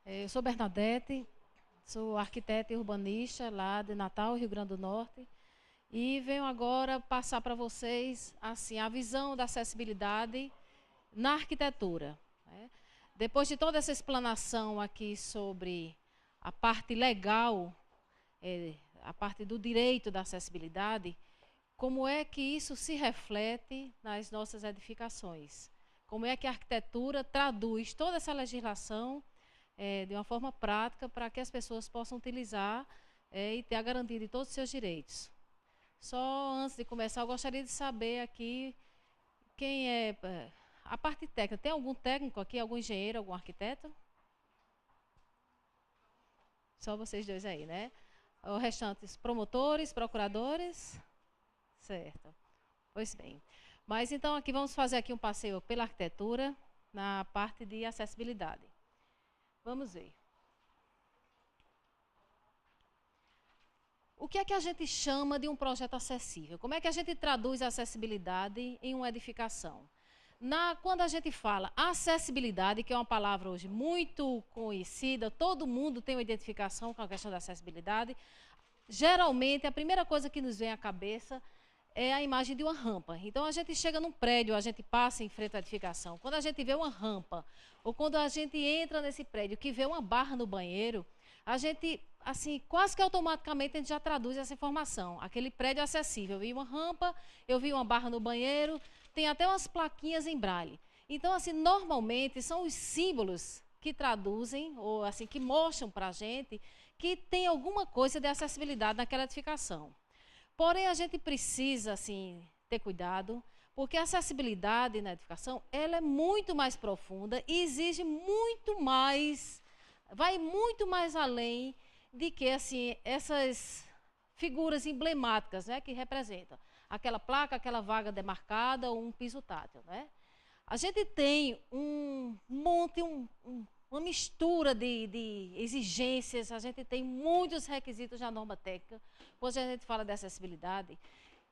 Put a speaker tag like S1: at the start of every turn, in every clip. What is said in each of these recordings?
S1: Eu sou Bernadette, sou arquiteta e urbanista lá de Natal, Rio Grande do Norte, e venho agora passar para vocês assim a visão da acessibilidade na arquitetura, né? Depois de toda essa explanação aqui sobre a parte legal, a parte do direito da acessibilidade, como é que isso se reflete nas nossas edificações? Como é que a arquitetura traduz toda essa legislação de uma forma prática para que as pessoas possam utilizar e ter a garantia de todos os seus direitos. Só antes de começar, eu gostaria de saber aqui quem é a parte técnica. Tem algum técnico aqui, algum engenheiro, algum arquiteto? Só vocês dois aí, né? Os restantes, promotores, procuradores? Certo. Pois bem. Mas então aqui vamos fazer aqui um passeio pela arquitetura na parte de acessibilidade. Vamos ver. O que é que a gente chama de um projeto acessível? Como é que a gente traduz a acessibilidade em uma edificação? Quando a gente fala acessibilidade, que é uma palavra hoje muito conhecida, todo mundo tem uma identificação com a questão da acessibilidade, geralmente a primeira coisa que nos vem à cabeça é a imagem de uma rampa. Então, a gente chega num prédio, a gente passa em frente à edificação. Quando a gente vê uma rampa, ou quando a gente entra nesse prédio que vê uma barra no banheiro, a gente, assim, quase que automaticamente a gente já traduz essa informação. Aquele prédio é acessível. Eu vi uma rampa, eu vi uma barra no banheiro, tem até umas plaquinhas em braille. Então, assim, normalmente são os símbolos que traduzem, ou assim, que mostram para a gente que tem alguma coisa de acessibilidade naquela edificação. Porém, a gente precisa, assim, ter cuidado, porque a acessibilidade na edificação, ela é muito mais profunda e exige muito mais, vai muito mais além de que, assim, essas figuras emblemáticas, né, que representam aquela placa, aquela vaga demarcada ou um piso tátil, né? A gente tem um monte, uma mistura de exigências, a gente tem muitos requisitos na norma técnica, quando a gente fala de acessibilidade,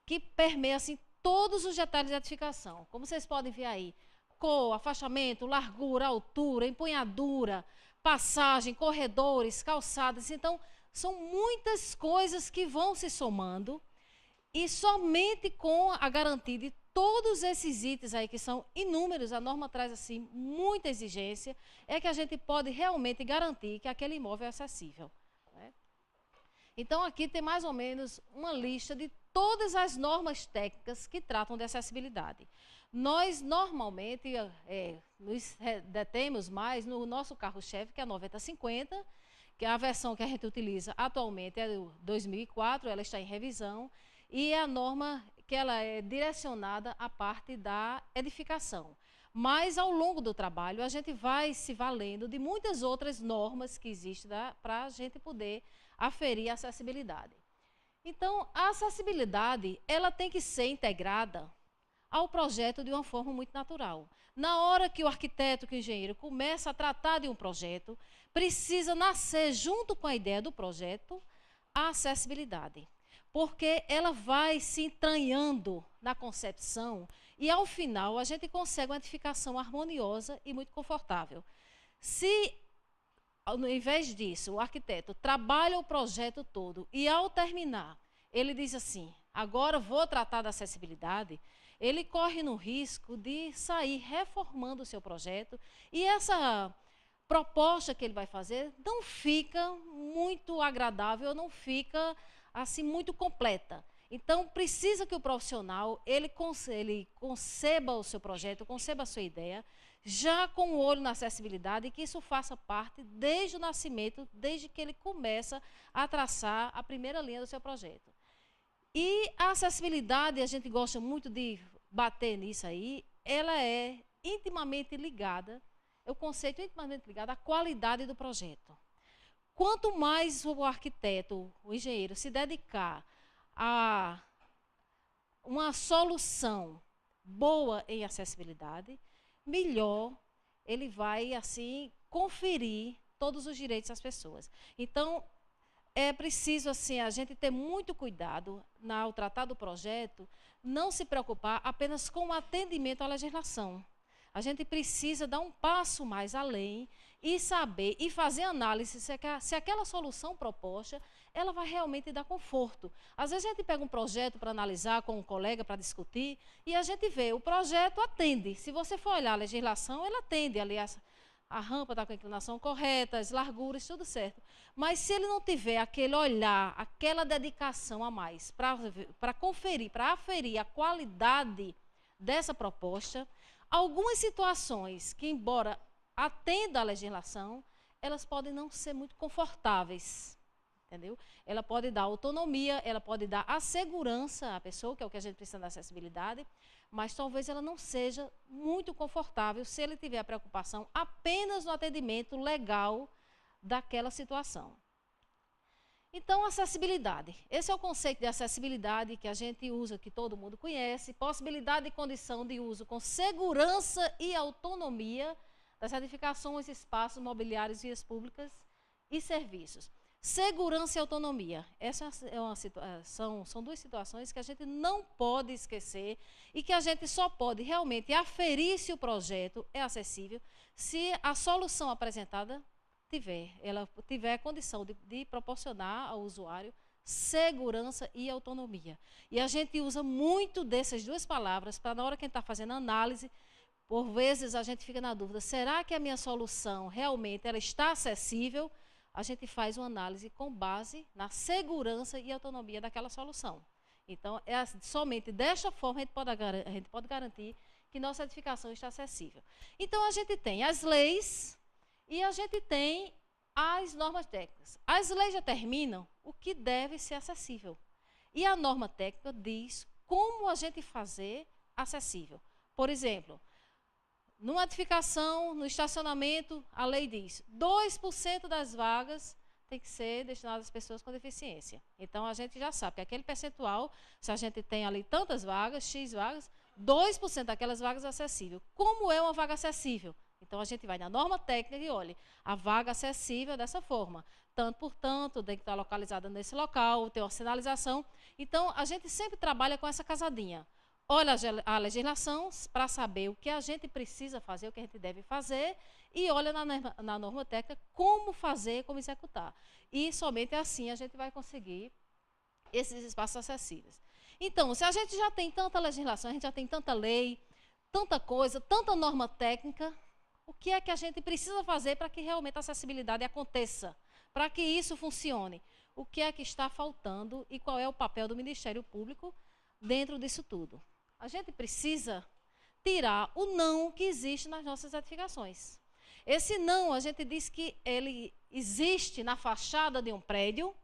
S1: que permeia assim, todos os detalhes da edificação. Como vocês podem ver aí, cor, afastamento, largura, altura, empunhadura, passagem, corredores, calçadas. Então, são muitas coisas que vão se somando e somente com a garantia de todos esses itens aí, que são inúmeros, a norma traz assim muita exigência, é que a gente pode realmente garantir que aquele imóvel é acessível, né? Então, aqui tem mais ou menos uma lista de todas as normas técnicas que tratam de acessibilidade. Nós, normalmente, nos detemos mais no nosso carro-chefe, que é a 9050, que é a versão que a gente utiliza atualmente, é de 2004, ela está em revisão, e é a norma que ela é direcionada à parte da edificação. Mas, ao longo do trabalho, a gente vai se valendo de muitas outras normas que existem para a gente poder aferir a acessibilidade. Então, a acessibilidade, ela tem que ser integrada ao projeto de uma forma muito natural. Na hora que o arquiteto, que o engenheiro começa a tratar de um projeto, precisa nascer, junto com a ideia do projeto, a acessibilidade. Porque ela vai se entranhando na concepção e, ao final, a gente consegue uma edificação harmoniosa e muito confortável. Se, ao invés disso, o arquiteto trabalha o projeto todo e, ao terminar, ele diz assim, agora vou tratar da acessibilidade, ele corre no risco de sair reformando o seu projeto e essa proposta que ele vai fazer não fica muito agradável, não fica assim muito completa. Então, precisa que o profissional ele conceba o seu projeto, conceba a sua ideia, já com o olho na acessibilidade, e que isso faça parte desde o nascimento, desde que ele começa a traçar a primeira linha do seu projeto. E a acessibilidade, a gente gosta muito de bater nisso aí, ela é intimamente ligada, é o conceito intimamente ligado à qualidade do projeto. Quanto mais o arquiteto, o engenheiro, se dedicar a uma solução boa em acessibilidade, melhor ele vai, assim, conferir todos os direitos às pessoas. Então, é preciso, assim, a gente ter muito cuidado ao tratar do projeto, não se preocupar apenas com o atendimento à legislação. A gente precisa dar um passo mais além e saber e fazer análise se aquela solução proposta, ela vai realmente dar conforto. Às vezes a gente pega um projeto para analisar com um colega, para discutir, e a gente vê, o projeto atende. Se você for olhar a legislação, ela atende ali a rampa está com a inclinação correta, as larguras, tudo certo. Mas se ele não tiver aquele olhar, aquela dedicação a mais para conferir, para aferir a qualidade dessa proposta, algumas situações que, embora atenda à legislação, elas podem não ser muito confortáveis, entendeu? Ela pode dar autonomia, ela pode dar a segurança à pessoa, que é o que a gente precisa da acessibilidade, mas talvez ela não seja muito confortável se ele tiver a preocupação apenas no atendimento legal daquela situação. Então, acessibilidade. Esse é o conceito de acessibilidade que a gente usa, que todo mundo conhece, possibilidade e condição de uso com segurança e autonomia das edificações, espaços mobiliários, vias públicas e serviços. Segurança e autonomia. Essas são duas situações que a gente não pode esquecer e que a gente só pode realmente aferir se o projeto é acessível se a solução apresentada tiver condição de proporcionar ao usuário segurança e autonomia. E a gente usa muito dessas duas palavras para, na hora que a gente está fazendo análise, por vezes a gente fica na dúvida, será que a minha solução realmente ela está acessível? A gente faz uma análise com base na segurança e autonomia daquela solução. Então, somente desta forma a gente pode garantir que nossa edificação está acessível. Então, a gente tem as leis e a gente tem as normas técnicas. As leis determinam o que deve ser acessível. E a norma técnica diz como a gente fazer acessível. Por exemplo, numa edificação, no estacionamento, a lei diz 2% das vagas tem que ser destinadas às pessoas com deficiência. Então, a gente já sabe que aquele percentual, se a gente tem ali tantas vagas, X vagas, 2% daquelas vagas é acessível. Como é uma vaga acessível? Então, a gente vai na norma técnica e olha, a vaga acessível é dessa forma. Tanto por tanto, tem que estar localizada nesse local, tem uma sinalização. Então, a gente sempre trabalha com essa casadinha. Olha a legislação para saber o que a gente precisa fazer, o que a gente deve fazer, e olha na norma técnica como fazer, como executar. E somente assim a gente vai conseguir esses espaços acessíveis. Então, se a gente já tem tanta legislação, a gente já tem tanta lei, tanta coisa, tanta norma técnica, o que é que a gente precisa fazer para que realmente a acessibilidade aconteça? Para que isso funcione? O que é que está faltando e qual é o papel do Ministério Público dentro disso tudo? A gente precisa tirar o não que existe nas nossas edificações. Esse não, a gente diz que ele existe na fachada de um prédio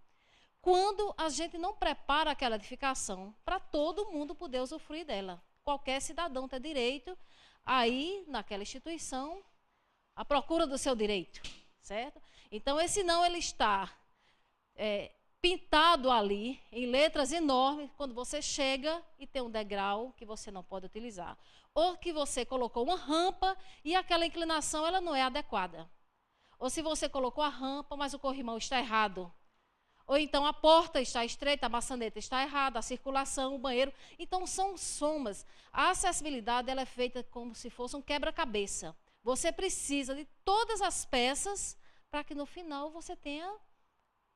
S1: quando a gente não prepara aquela edificação para todo mundo poder usufruir dela. Qualquer cidadão tem direito a ir naquela instituição à procura do seu direito, certo? Então, esse não, ele está pintado ali, em letras enormes, quando você chega e tem um degrau que você não pode utilizar. Ou que você colocou uma rampa e aquela inclinação ela não é adequada. Ou se você colocou a rampa, mas o corrimão está errado. Ou então a porta está estreita, a maçaneta está errada, a circulação, o banheiro. Então, são somas. A acessibilidade ela é feita como se fosse um quebra-cabeça. Você precisa de todas as peças para que no final você tenha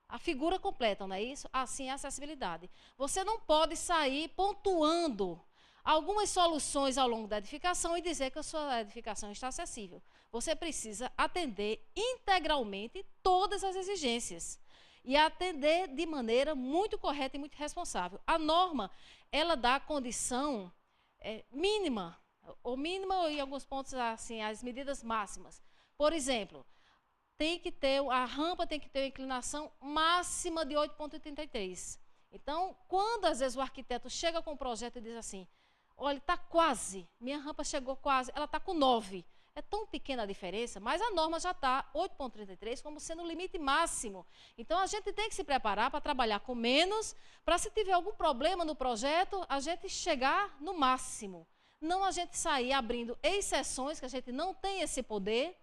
S1: a figura completa, não é isso? Assim é a acessibilidade. Você não pode sair pontuando algumas soluções ao longo da edificação e dizer que a sua edificação está acessível. Você precisa atender integralmente todas as exigências e atender de maneira muito correta e muito responsável. A norma, ela dá a condição mínima, ou mínima ou em alguns pontos assim, as medidas máximas. Por exemplo, a rampa tem que ter uma inclinação máxima de 8,83. Então, quando às vezes o arquiteto chega com um projeto e diz assim, olha, está quase, minha rampa chegou quase, ela está com 9. É tão pequena a diferença, mas a norma já está 8,33 como sendo o limite máximo. Então, a gente tem que se preparar para trabalhar com menos, para se tiver algum problema no projeto, a gente chegar no máximo. Não a gente sair abrindo exceções, que a gente não tem esse poder,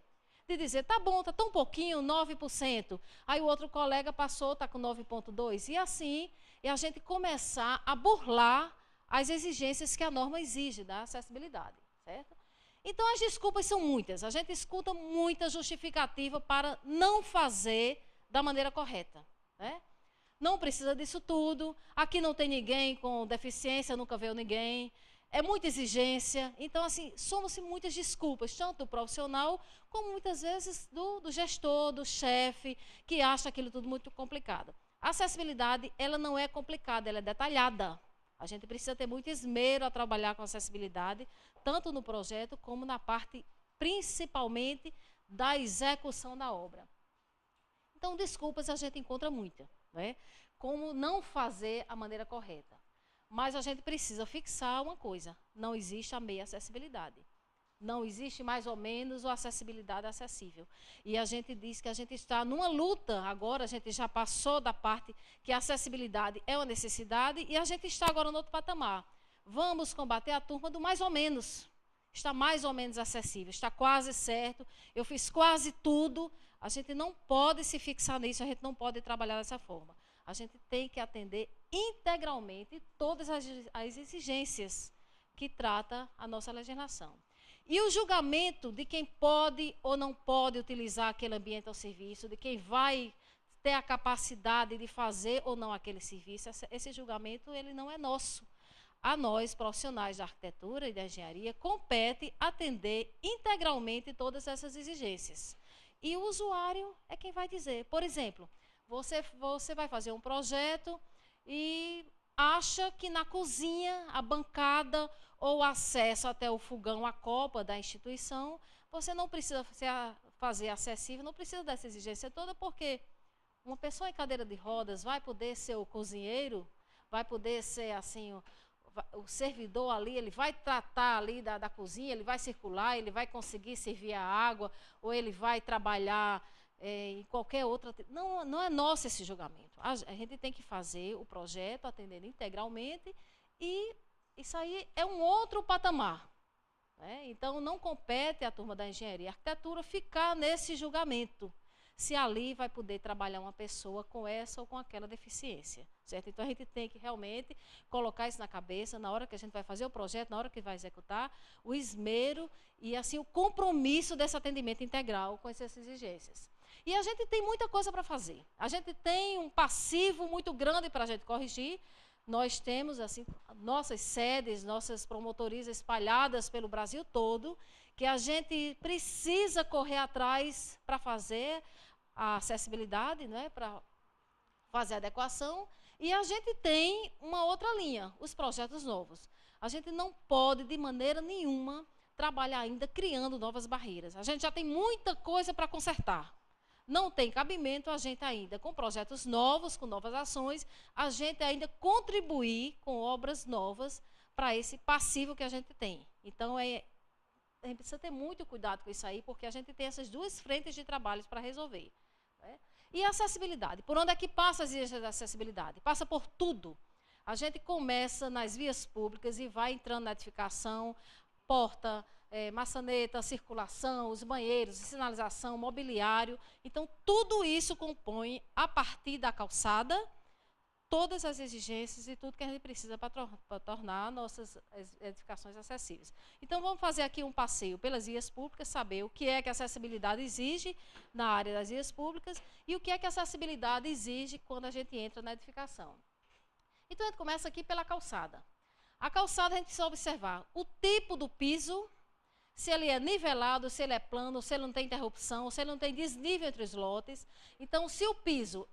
S1: de dizer, tá bom, está tão pouquinho, 9%. Aí o outro colega passou, está com 9,2%. E assim, a gente começar a burlar as exigências que a norma exige da acessibilidade, certo? Então, as desculpas são muitas. A gente escuta muita justificativa para não fazer da maneira correta, né? Não precisa disso tudo. Aqui não tem ninguém com deficiência, nunca veio ninguém. É muita exigência. Então, assim, somos muitas desculpas, tanto do profissional, como muitas vezes do gestor, do chefe, que acha aquilo tudo muito complicado. A acessibilidade, ela não é complicada, ela é detalhada. A gente precisa ter muito esmero a trabalhar com acessibilidade, tanto no projeto como na parte, principalmente, da execução da obra. Então, desculpas a gente encontra muita, né? Como não fazer a maneira correta. Mas a gente precisa fixar uma coisa: não existe a meia acessibilidade. Não existe mais ou menos a acessibilidade acessível. E a gente diz que a gente está numa luta agora, a gente já passou da parte que a acessibilidade é uma necessidade e a gente está agora no outro patamar. Vamos combater a turma do mais ou menos. Está mais ou menos acessível, está quase certo, eu fiz quase tudo. A gente não pode se fixar nisso, a gente não pode trabalhar dessa forma. A gente tem que atender integralmente todas as exigências que trata a nossa legislação. E o julgamento de quem pode ou não pode utilizar aquele ambiente ou serviço, de quem vai ter a capacidade de fazer ou não aquele serviço, esse julgamento ele não é nosso. A nós, profissionais da arquitetura e da engenharia, compete atender integralmente todas essas exigências. E o usuário é quem vai dizer. Por exemplo, você vai fazer um projeto e acha que na cozinha, a bancada ou o acesso até o fogão, a copa da instituição, você não precisa fazer acessível, não precisa dessa exigência toda, porque uma pessoa em cadeira de rodas vai poder ser o cozinheiro, vai poder ser assim, o servidor ali, ele vai tratar ali da cozinha, ele vai circular, ele vai conseguir servir a água, ou ele vai trabalhar em qualquer outra. Não é nosso esse julgamento. A gente tem que fazer o projeto atendendo integralmente e isso aí é um outro patamar, né? Então, não compete à turma da engenharia e arquitetura ficar nesse julgamento, se ali vai poder trabalhar uma pessoa com essa ou com aquela deficiência, certo? Então, a gente tem que realmente colocar isso na cabeça, na hora que a gente vai fazer o projeto, na hora que vai executar, o esmero e, assim, o compromisso desse atendimento integral com essas exigências. E a gente tem muita coisa para fazer. A gente tem um passivo muito grande para a gente corrigir. Nós temos, assim, nossas sedes, nossas promotorias espalhadas pelo Brasil todo, que a gente precisa correr atrás para fazer a acessibilidade, né, para fazer a adequação. E a gente tem uma outra linha, os projetos novos. A gente não pode, de maneira nenhuma, trabalhar ainda criando novas barreiras. A gente já tem muita coisa para consertar. Não tem cabimento a gente ainda, com projetos novos, com novas ações, a gente ainda contribuir com obras novas para esse passivo que a gente tem. Então, a gente precisa ter muito cuidado com isso aí, porque a gente tem essas duas frentes de trabalhos para resolver, né? E a acessibilidade. Por onde é que passa as exigências da acessibilidade? Passa por tudo. A gente começa nas vias públicas e vai entrando na edificação, porta, maçaneta, circulação, os banheiros, sinalização, mobiliário. Então, tudo isso compõe, a partir da calçada, todas as exigências e tudo que a gente precisa para tornar nossas edificações acessíveis. Então, vamos fazer aqui um passeio pelas vias públicas, saber o que é que a acessibilidade exige na área das vias públicas e o que é que a acessibilidade exige quando a gente entra na edificação. Então, a gente começa aqui pela calçada. A calçada, a gente precisa observar o tipo do piso, se ele é nivelado, se ele é plano, se ele não tem interrupção, se ele não tem desnível entre os lotes. Então, se o piso,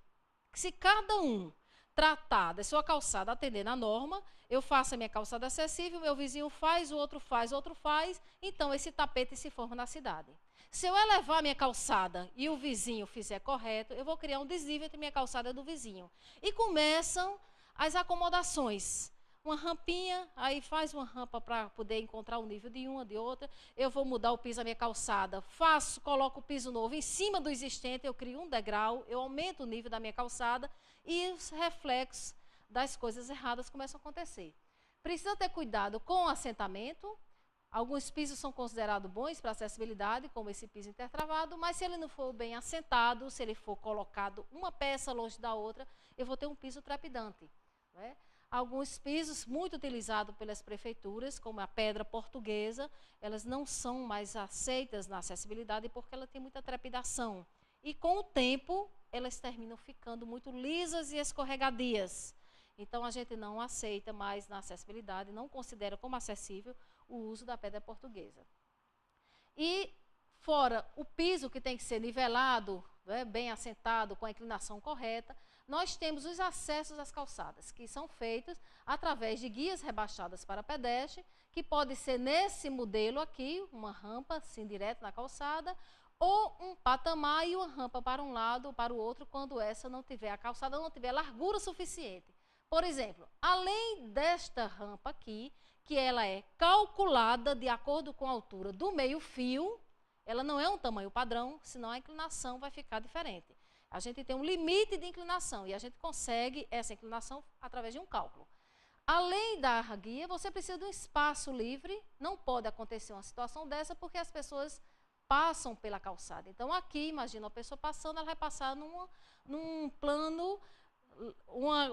S1: se cada um tratar da sua calçada atendendo à norma, eu faço a minha calçada acessível, meu vizinho faz, o outro faz, então esse tapete se forma na cidade. Se eu elevar a minha calçada e o vizinho fizer correto, eu vou criar um desnível entre a minha calçada e a do vizinho. E começam as acomodações. Uma rampinha, aí faz uma rampa para poder encontrar o nível de uma, de outra. Eu vou mudar o piso da minha calçada, coloco o piso novo em cima do existente, eu crio um degrau, eu aumento o nível da minha calçada e os reflexos das coisas erradas começam a acontecer. Precisa ter cuidado com o assentamento. Alguns pisos são considerados bons para acessibilidade, como esse piso intertravado, mas se ele não for bem assentado, se ele for colocado uma peça longe da outra, eu vou ter um piso trepidante, né? Alguns pisos muito utilizados pelas prefeituras, como a pedra portuguesa, elas não são mais aceitas na acessibilidade porque ela tem muita trepidação. E com o tempo, elas terminam ficando muito lisas e escorregadias. Então, a gente não aceita mais na acessibilidade, não considera como acessível o uso da pedra portuguesa. E fora o piso, que tem que ser nivelado, né, bem assentado, com a inclinação correta, nós temos os acessos às calçadas, que são feitos através de guias rebaixadas para pedestre, que pode ser nesse modelo aqui, uma rampa assim direto na calçada, ou um patamar e uma rampa para um lado ou para o outro, quando essa não tiver, a calçada não tiver largura suficiente. Por exemplo, além desta rampa aqui, que ela é calculada de acordo com a altura do meio-fio, ela não é um tamanho padrão, senão a inclinação vai ficar diferente. A gente tem um limite de inclinação e a gente consegue essa inclinação através de um cálculo. Além da guia, você precisa de um espaço livre, não pode acontecer uma situação dessa porque as pessoas passam pela calçada. Então aqui, imagina uma pessoa passando, ela vai passar num plano,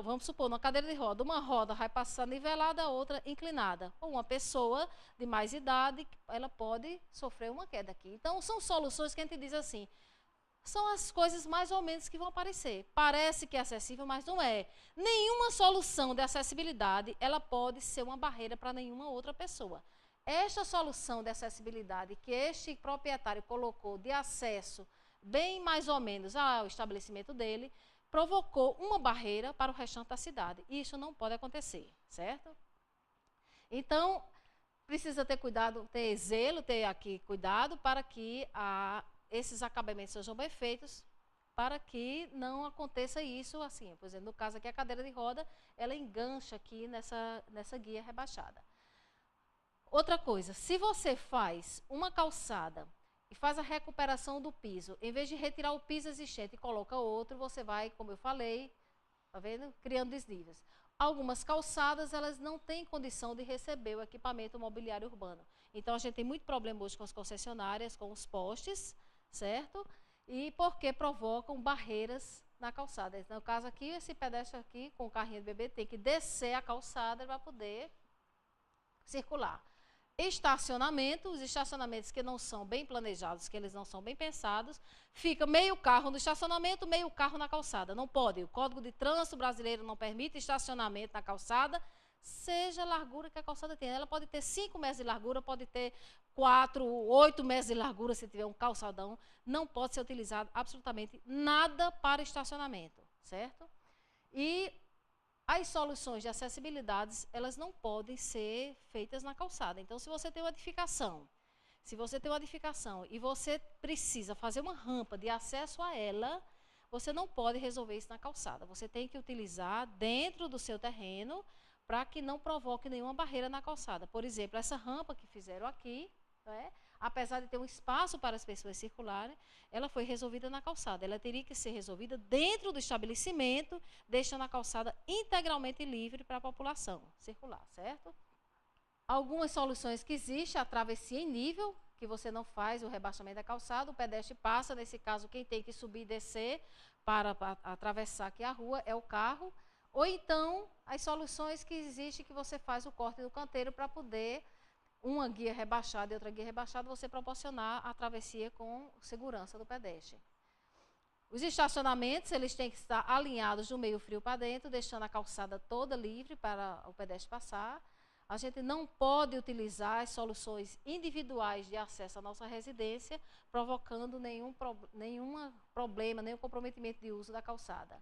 S1: vamos supor, numa cadeira de roda, uma roda vai passar nivelada, a outra inclinada. Ou uma pessoa de mais idade, ela pode sofrer uma queda aqui. Então são soluções que a gente diz assim, são as coisas mais ou menos que vão aparecer. Parece que é acessível, mas não é. Nenhuma solução de acessibilidade, ela pode ser uma barreira para nenhuma outra pessoa. Esta solução de acessibilidade que este proprietário colocou de acesso, bem mais ou menos ao estabelecimento dele, provocou uma barreira para o restante da cidade. E isso não pode acontecer, certo? Então, precisa ter cuidado, ter zelo, ter aqui cuidado para que esses acabamentos sejam bem feitos, para que não aconteça isso assim. Por exemplo, no caso aqui, a cadeira de roda, ela engancha aqui nessa guia rebaixada. Outra coisa, se você faz uma calçada e faz a recuperação do piso, em vez de retirar o piso existente e coloca outro, você vai, como eu falei, tá vendo? Criando desníveis. Algumas calçadas, elas não têm condição de receber o equipamento mobiliário urbano. Então, a gente tem muito problema hoje com as concessionárias, com os postes, certo? E porque provocam barreiras na calçada. Então, no caso aqui, esse pedestre aqui, com o carrinho de bebê, tem que descer a calçada para poder circular. Estacionamento, os estacionamentos que não são bem planejados, que eles não são bem pensados, fica meio carro no estacionamento, meio carro na calçada. Não pode. O Código de Trânsito brasileiro não permite estacionamento na calçada, seja a largura que a calçada tem. Ela pode ter 5 metros de largura, pode ter 4, 8 metros de largura se tiver um calçadão. Não pode ser utilizado absolutamente nada para estacionamento, certo? E as soluções de acessibilidade, elas não podem ser feitas na calçada. Então, se você tem uma edificação, e você precisa fazer uma rampa de acesso a ela, você não pode resolver isso na calçada. Você tem que utilizar dentro do seu terreno para que não provoque nenhuma barreira na calçada. Por exemplo, essa rampa que fizeram aqui, né, apesar de ter um espaço para as pessoas circularem, ela foi resolvida na calçada. Ela teria que ser resolvida dentro do estabelecimento, deixando a calçada integralmente livre para a população circular, certo? Algumas soluções que existem, a travessia em nível, que você não faz o rebaixamento da calçada, o pedestre passa, nesse caso quem tem que subir e descer para atravessar aqui a rua é o carro, ou então as soluções que existem que você faz o corte do canteiro para poder uma guia rebaixada e outra guia rebaixada, você proporcionar a travessia com segurança do pedestre. Os estacionamentos, eles têm que estar alinhados do meio frio para dentro, deixando a calçada toda livre para o pedestre passar. A gente não pode utilizar as soluções individuais de acesso à nossa residência, provocando nenhum problema, nenhum comprometimento de uso da calçada.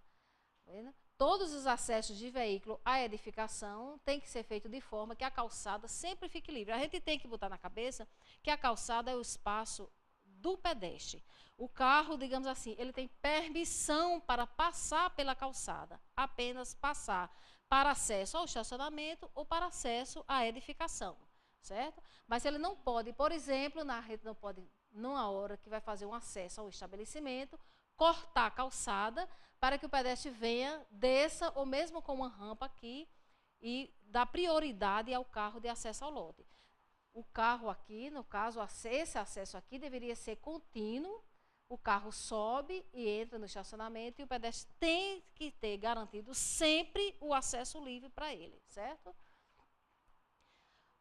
S1: Tá vendo? Todos os acessos de veículo à edificação têm que ser feito de forma que a calçada sempre fique livre. A gente tem que botar na cabeça que a calçada é o espaço do pedestre. O carro, digamos assim, ele tem permissão para passar pela calçada, apenas passar para acesso ao estacionamento ou para acesso à edificação, certo? Mas ele não pode, por exemplo, a gente não pode, numa hora que vai fazer um acesso ao estabelecimento, cortar a calçada para que o pedestre venha, desça, ou mesmo com uma rampa aqui, e dar prioridade ao carro de acesso ao lote. O carro aqui, no caso, esse acesso aqui deveria ser contínuo, o carro sobe e entra no estacionamento e o pedestre tem que ter garantido sempre o acesso livre para ele, certo?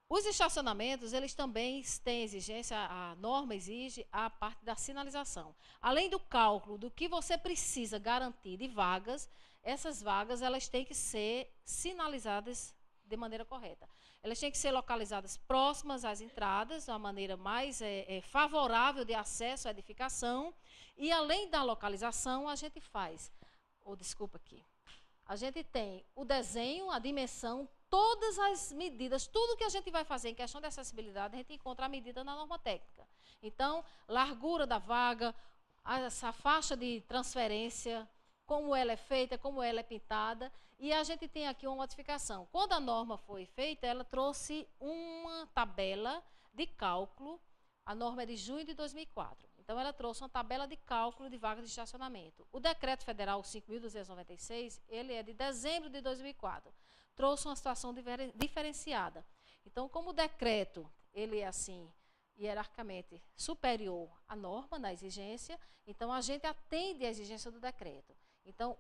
S1: Os estacionamentos, eles também têm exigência, a norma exige a parte da sinalização. Além do cálculo do que você precisa garantir de vagas, essas vagas elas têm que ser sinalizadas de maneira correta. Elas têm que ser localizadas próximas às entradas, de uma maneira mais favorável de acesso à edificação. E além da localização, a gente faz, a gente tem o desenho, a dimensão, todas as medidas, tudo que a gente vai fazer em questão de acessibilidade, a gente encontra a medida na norma técnica. Então, largura da vaga, essa faixa de transferência, como ela é feita, como ela é pintada, e a gente tem aqui uma modificação. Quando a norma foi feita, ela trouxe uma tabela de cálculo, a norma é de junho de 2004. Então, ela trouxe uma tabela de cálculo de vagas de estacionamento. O decreto federal 5.296, ele é de dezembro de 2004. Trouxe uma situação diferenciada. Então, como o decreto, ele é assim, hierarquicamente superior à norma, na exigência, então a gente atende à exigência do decreto. Então,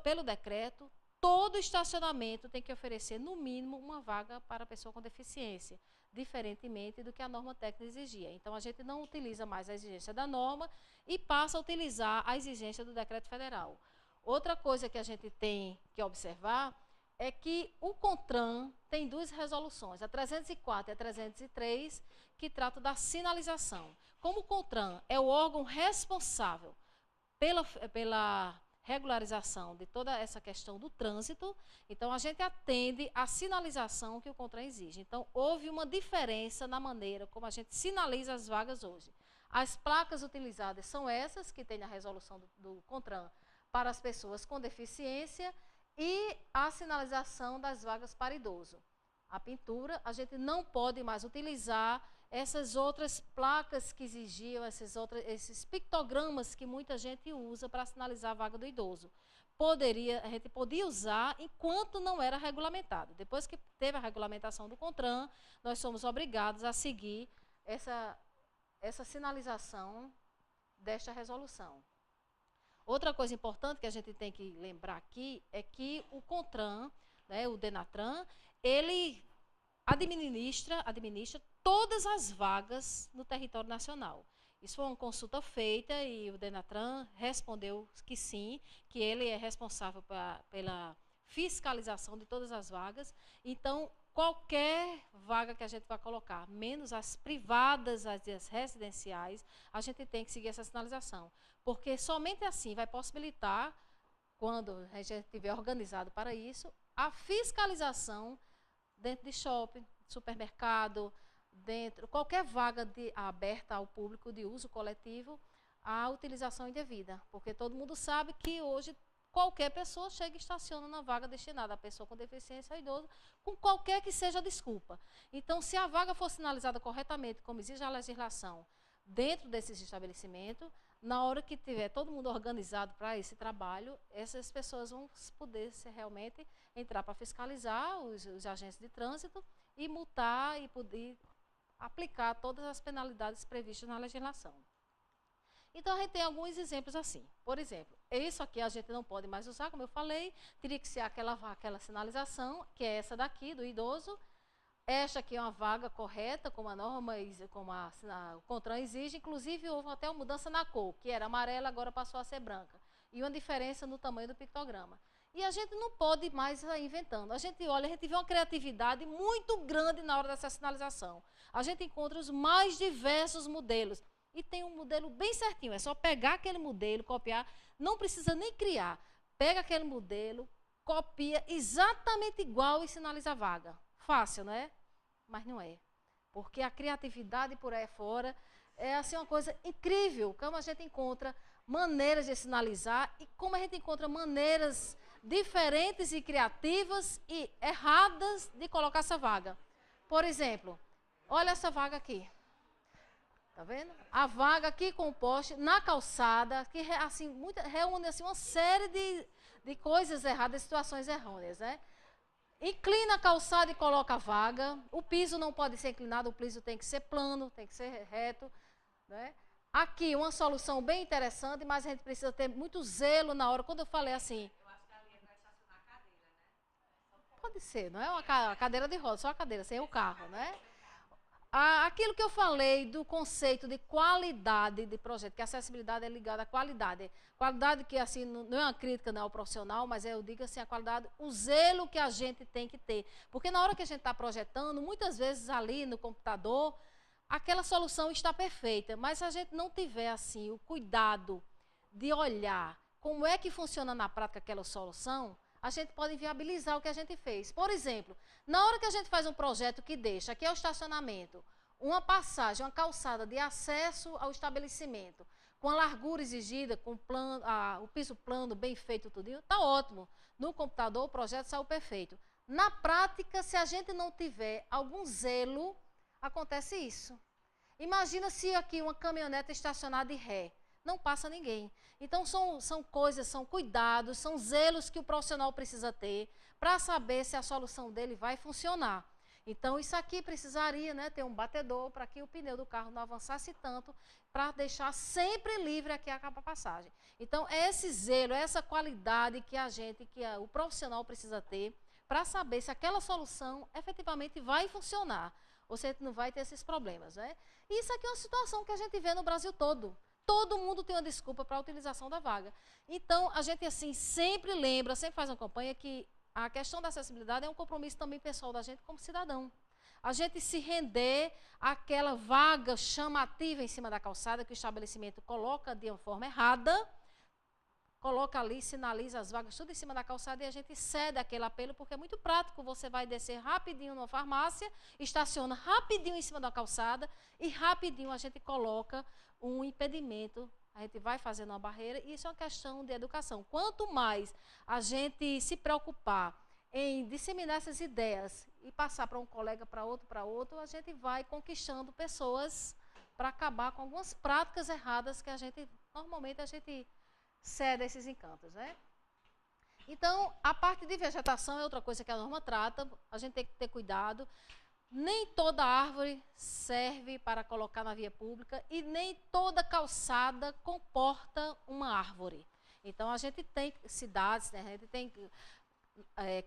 S1: pelo decreto, todo estacionamento tem que oferecer, no mínimo, uma vaga para a pessoa com deficiência, diferentemente do que a norma técnica exigia. Então, a gente não utiliza mais a exigência da norma e passa a utilizar a exigência do decreto federal. Outra coisa que a gente tem que observar é que o CONTRAN tem duas resoluções, a 304 e a 303, que tratam da sinalização. Como o CONTRAN é o órgão responsável pela regularização de toda essa questão do trânsito, então a gente atende à sinalização que o CONTRAN exige. Então, houve uma diferença na maneira como a gente sinaliza as vagas hoje. As placas utilizadas são essas, que tem a resolução do CONTRAN para as pessoas com deficiência, e a sinalização das vagas para idoso. A pintura, a gente não pode mais utilizar essas outras placas que exigiam, esses pictogramas que muita gente usa para sinalizar a vaga do idoso. A gente podia usar enquanto não era regulamentado. Depois que teve a regulamentação do CONTRAN, nós somos obrigados a seguir essa sinalização desta resolução. Outra coisa importante que a gente tem que lembrar aqui é que o CONTRAN, né, o DENATRAN, ele administra todas as vagas no território nacional. Isso foi uma consulta feita e o DENATRAN respondeu que sim, que ele é responsável pela fiscalização de todas as vagas. Então, qualquer vaga que a gente vai colocar, menos as privadas, as residenciais, a gente tem que seguir essa sinalização. Porque somente assim vai possibilitar, quando a gente estiver organizado para isso, a fiscalização dentro de shopping, supermercado, qualquer vaga aberta ao público de uso coletivo, a utilização indevida. Porque todo mundo sabe que hoje qualquer pessoa chega e estaciona na vaga destinada à pessoa com deficiência ou idoso, com qualquer que seja a desculpa. Então, se a vaga for sinalizada corretamente, como exige a legislação, dentro desses estabelecimentos, na hora que tiver todo mundo organizado para esse trabalho, essas pessoas vão poder realmente entrar para fiscalizar os agentes de trânsito e multar e poder aplicar todas as penalidades previstas na legislação. Então, a gente tem alguns exemplos assim. Por exemplo, isso aqui a gente não pode mais usar, como eu falei, teria que ser aquela sinalização, que é essa daqui, do idoso. Esta aqui é uma vaga correta, como a norma, como o CONTRAN exige. Inclusive, houve até uma mudança na cor, que era amarela, agora passou a ser branca. E uma diferença no tamanho do pictograma. E a gente não pode mais ir inventando. A gente vê uma criatividade muito grande na hora dessa sinalização. A gente encontra os mais diversos modelos. E tem um modelo bem certinho. É só pegar aquele modelo, copiar. Não precisa nem criar. Pega aquele modelo, copia exatamente igual e sinaliza a vaga. Fácil, não é? Mas não é. Porque a criatividade por aí fora é assim, uma coisa incrível. Como a gente encontra maneiras de sinalizar e como a gente encontra maneiras diferentes e criativas e erradas de colocar essa vaga. Por exemplo, olha essa vaga aqui. Tá vendo? A vaga aqui com o poste na calçada, que assim, reúne assim, uma série de coisas erradas, situações errôneas, né? Inclina a calçada e coloca a vaga. O piso não pode ser inclinado, o piso tem que ser plano, tem que ser reto, né? Aqui, uma solução bem interessante, mas a gente precisa ter muito zelo na hora. Quando eu falei assim, pode ser, não é uma cadeira de roda, só a cadeira, sem o carro, né? Aquilo que eu falei do conceito de qualidade de projeto, que a acessibilidade é ligada à qualidade. Qualidade que, assim, não é uma crítica não, ao profissional, mas eu digo assim, a qualidade, o zelo que a gente tem que ter. Porque na hora que a gente está projetando, muitas vezes ali no computador, aquela solução está perfeita, mas se a gente não tiver, assim, o cuidado de olhar como é que funciona na prática aquela solução, a gente pode inviabilizar o que a gente fez. Por exemplo, na hora que a gente faz um projeto que deixa, aqui é o estacionamento, uma passagem, uma calçada de acesso ao estabelecimento, com a largura exigida, com o piso plano, bem feito tudinho, está ótimo. No computador o projeto saiu perfeito. Na prática, se a gente não tiver algum zelo, acontece isso. Imagina se aqui uma caminhonete estacionada de ré. Não passa ninguém. Então, são coisas, são cuidados, são zelos que o profissional precisa ter para saber se a solução dele vai funcionar. Então, isso aqui precisaria, né, ter um batedor para que o pneu do carro não avançasse tanto, para deixar sempre livre aqui a capa-passagem. Então, é esse zelo, é essa qualidade que o profissional precisa ter para saber se aquela solução efetivamente vai funcionar. Ou se não vai ter esses problemas, né? E isso aqui é uma situação que a gente vê no Brasil todo. Todo mundo tem uma desculpa para a utilização da vaga. Então, a gente assim sempre lembra, sempre faz uma campanha que a questão da acessibilidade é um compromisso também pessoal da gente como cidadão. A gente se render àquela vaga chamativa em cima da calçada que o estabelecimento coloca de uma forma errada, coloca ali, sinaliza as vagas tudo em cima da calçada e a gente cede aquele apelo, porque é muito prático, você vai descer rapidinho numa farmácia, estaciona rapidinho em cima da calçada e rapidinho a gente coloca um impedimento, a gente vai fazendo uma barreira e isso é uma questão de educação. Quanto mais a gente se preocupar em disseminar essas ideias e passar para um colega, para outro, a gente vai conquistando pessoas para acabar com algumas práticas erradas que normalmente a gente cede a esses encantos, né? Então, a parte de vegetação é outra coisa que a norma trata, a gente tem que ter cuidado. Nem toda árvore serve para colocar na via pública e nem toda calçada comporta uma árvore. Então, a gente tem cidades, né? A gente tem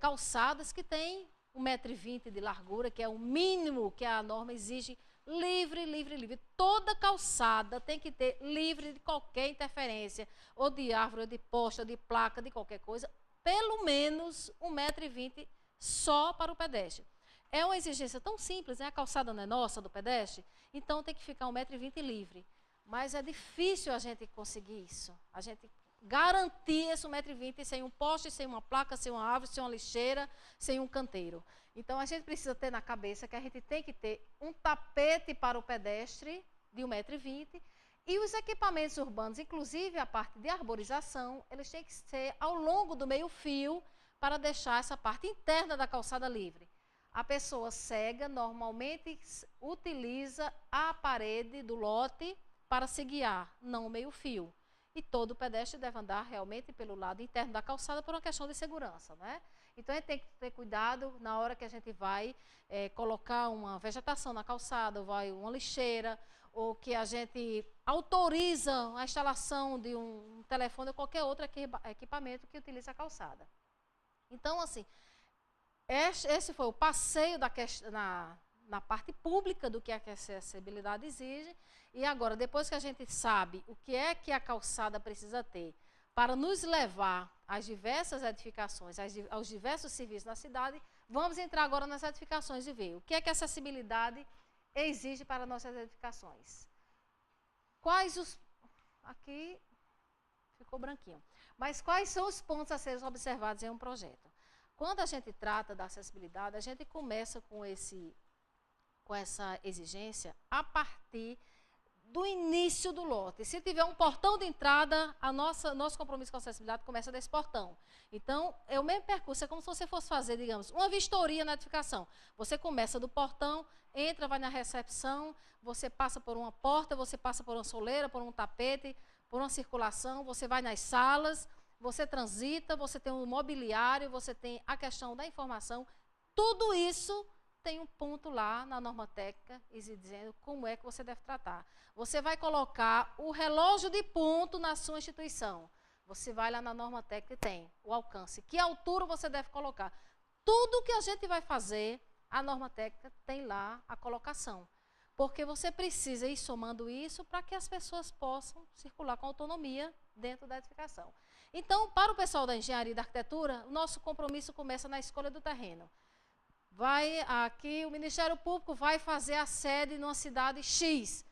S1: calçadas que têm 1,20 m de largura, que é o mínimo que a norma exige, livre, livre, livre. Toda calçada tem que ter livre de qualquer interferência, ou de árvore, ou de poste, ou de placa, de qualquer coisa, pelo menos 1,20 m só para o pedestre. É uma exigência tão simples, né? A calçada não é nossa, do pedestre, então tem que ficar 1,20 m livre. Mas é difícil a gente conseguir isso. A gente garantir esse 1,20 m sem um poste, sem uma placa, sem uma árvore, sem uma lixeira, sem um canteiro. Então, a gente precisa ter na cabeça que a gente tem que ter um tapete para o pedestre de 1,20 m e os equipamentos urbanos, inclusive a parte de arborização, eles têm que ser ao longo do meio-fio para deixar essa parte interna da calçada livre. A pessoa cega normalmente utiliza a parede do lote para se guiar, não o meio-fio. E todo pedestre deve andar realmente pelo lado interno da calçada por uma questão de segurança, né? Então, a gente tem que ter cuidado na hora que a gente vai colocar uma vegetação na calçada, ou vai uma lixeira, ou que a gente autoriza a instalação de um telefone ou qualquer outro equipamento que utilize a calçada. Então, assim, esse foi o passeio na parte pública do que a acessibilidade exige. E agora, depois que a gente sabe o que é que a calçada precisa ter para nos levar às diversas edificações, aos diversos serviços na cidade, vamos entrar agora nas edificações e ver o que é que a acessibilidade exige para nossas edificações. Quais os... Aqui ficou branquinho. Mas quais são os pontos a serem observados em um projeto? Quando a gente trata da acessibilidade, a gente começa com essa exigência a partir do início do lote. Se tiver um portão de entrada, nosso compromisso com a acessibilidade começa desse portão. Então, é o mesmo percurso, é como se você fosse fazer, digamos, uma vistoria na edificação. Você começa do portão, entra, vai na recepção, você passa por uma porta, você passa por uma soleira, por um tapete, por uma circulação, você vai nas salas, você transita, você tem um mobiliário, você tem a questão da informação. Tudo isso tem um ponto lá na norma técnica dizendo como é que você deve tratar. Você vai colocar o relógio de ponto na sua instituição. Você vai lá na norma técnica e tem o alcance. Que altura você deve colocar? Tudo que a gente vai fazer, a norma técnica tem lá a colocação. Porque você precisa ir somando isso para que as pessoas possam circular com autonomia dentro da edificação. Então, para o pessoal da engenharia e da arquitetura, o nosso compromisso começa na escolha do terreno. Aqui o Ministério Público vai fazer a sede numa cidade X.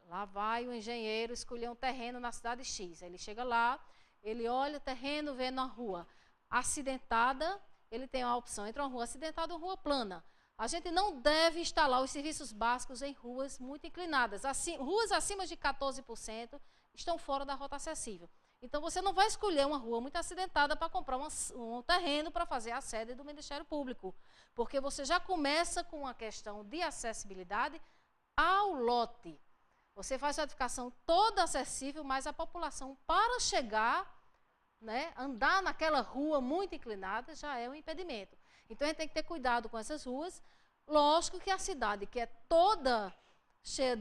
S1: Lá vai o engenheiro escolher um terreno na cidade X. Ele chega lá, ele olha o terreno, vê na rua acidentada, ele tem a opção entre uma rua acidentada e uma rua plana. A gente não deve instalar os serviços básicos em ruas muito inclinadas. Assim, ruas acima de 14% estão fora da rota acessível. Então, você não vai escolher uma rua muito acidentada para comprar um terreno para fazer a sede do Ministério Público, porque você já começa com a questão de acessibilidade ao lote. Você faz a edificação toda acessível, mas a população, para chegar, né, andar naquela rua muito inclinada, já é um impedimento. Então, a gente tem que ter cuidado com essas ruas. Lógico que a cidade, que é toda cheia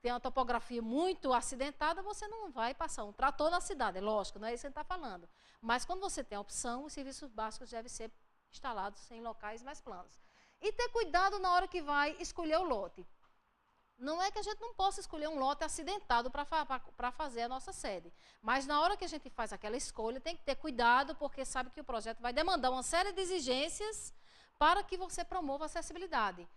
S1: tem uma topografia muito acidentada, você não vai passar um trator na cidade, é lógico, não é isso que a gente está falando. Mas quando você tem a opção, os serviços básicos devem ser instalados em locais mais planos. E ter cuidado na hora que vai escolher o lote. Não é que a gente não possa escolher um lote acidentado para fazer a nossa sede. Mas na hora que a gente faz aquela escolha, tem que ter cuidado, porque sabe que o projeto vai demandar uma série de exigências para que você promova a acessibilidade.